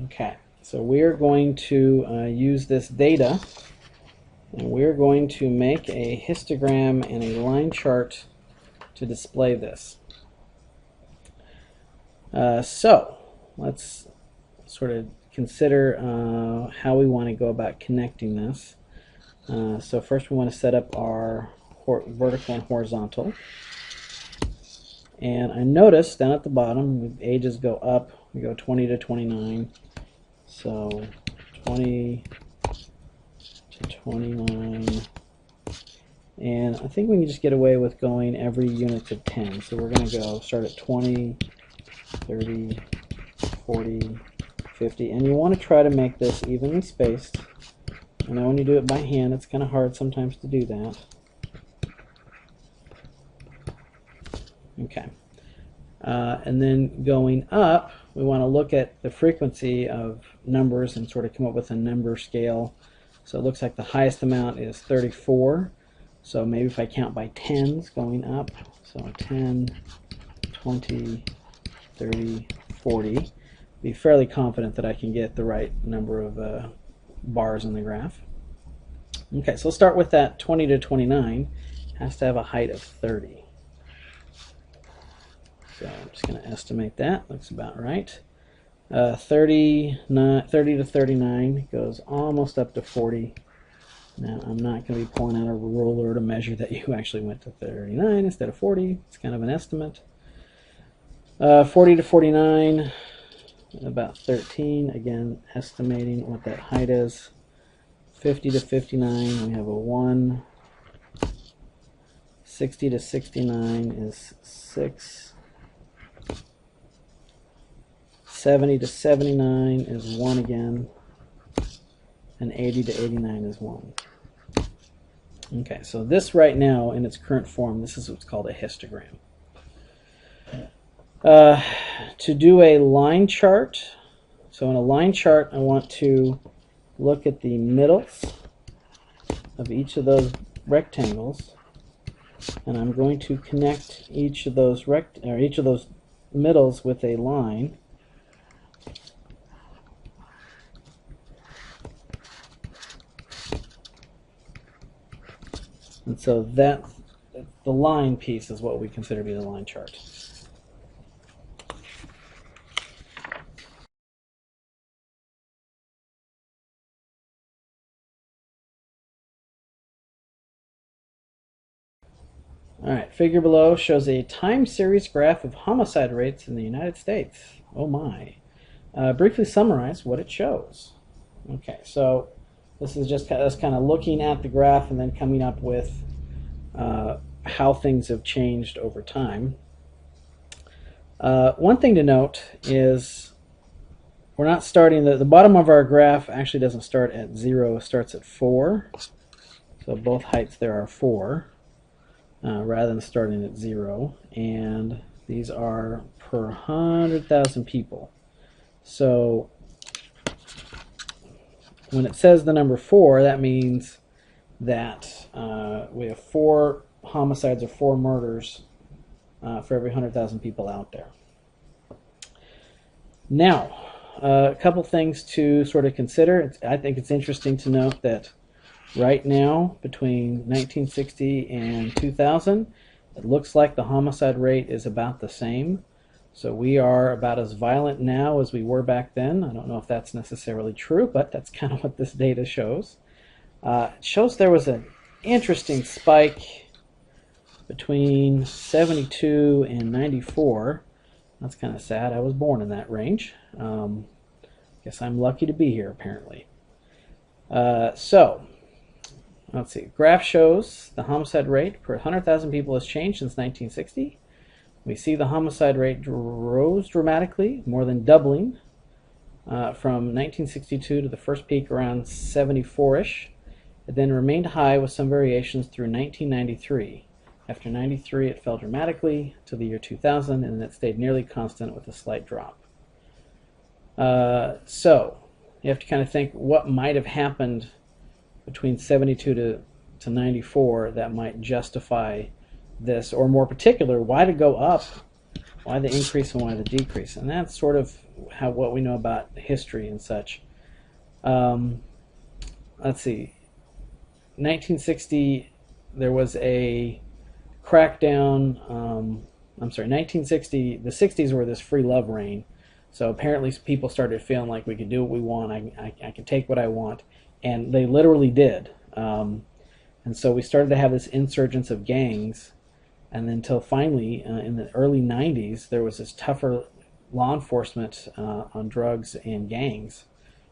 Okay, so we're going to use this data, and we're going to make a histogram and a line chart to display this. So let's sort of consider how we want to go about connecting this. So first we want to set up our vertical and horizontal. And I noticed down at the bottom, ages go up. We go 20 to 29. So 20 to 29. And I think we can just get away with going every unit to 10. So we're going to go start at 20, 30, 40, 50. And you want to try to make this evenly spaced. I know when you do it by hand, it's kind of hard sometimes to do that. Okay. And then going up, we want to look at the frequency of numbers and sort of come up with a number scale. So it looks like the highest amount is 34. So maybe if I count by tens going up, so 10, 20, 30, 40, be fairly confident that I can get the right number of bars in the graph. Okay, so let's start with that 20 to 29. Has to have a height of 30. So I'm just going to estimate that. Looks about right. 30 to 39 goes almost up to 40. Now I'm not going to be pulling out a ruler to measure that you actually went to 39 instead of 40. It's kind of an estimate. 40 to 49, about 13. Again, estimating what that height is. 50 to 59, we have a 1. 60 to 69 is 6. 70 to 79 is 1 again. And 80 to 89 is 1. Okay, so this right now in its current form, this is what's called a histogram. To do a line chart, so in a line chart I want to look at the middles of each of those rectangles, and I'm going to connect each of those middles with a line. And so that the line piece is what we consider to be the line chart. Alright, figure below shows a time series graph of homicide rates in the United States. Oh my. Briefly summarize what it shows. Okay, so this is just us kind of looking at the graph and then coming up with how things have changed over time. One thing to note is we're not starting, the bottom of our graph actually doesn't start at 0, it starts at 4. So both heights there are 4. Rather than starting at 0, and these are per 100,000 people. So when it says the number 4, that means that we have 4 homicides or 4 murders for every 100,000 people out there. Now, a couple things to sort of consider. I think it's interesting to note that right now, between 1960 and 2000, it looks like the homicide rate is about the same. So we are about as violent now as we were back then. I don't know if that's necessarily true, but that's kind of what this data shows. It shows there was an interesting spike between 72 and 94. That's kind of sad. I was born in that range. Guess I'm lucky to be here, apparently. So let's see. Graph shows the homicide rate per 100,000 people has changed since 1960. We see the homicide rate rose dramatically, more than doubling from 1962 to the first peak around 74-ish. It then remained high with some variations through 1993. After 93, it fell dramatically to the year 2000, and it stayed nearly constant with a slight drop. So you have to kind of think what might have happened between 72 to 94 that might justify this, or more particular, why to go up Why the increase and why the decrease? And that's sort of what we know about history and such. Let's see. 1960, there was a crackdown. I'm sorry, 1960. The 60s were this free love reign. So apparently, people started feeling like we could do what we want. I can take what I want, and they literally did. And so we started to have this insurgence of gangs, and then until finally, in the early 90s, there was this tougher law enforcement on drugs and gangs.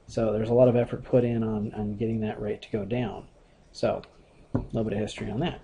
So there's a lot of effort put in on getting that rate to go down. So a little bit of history on that.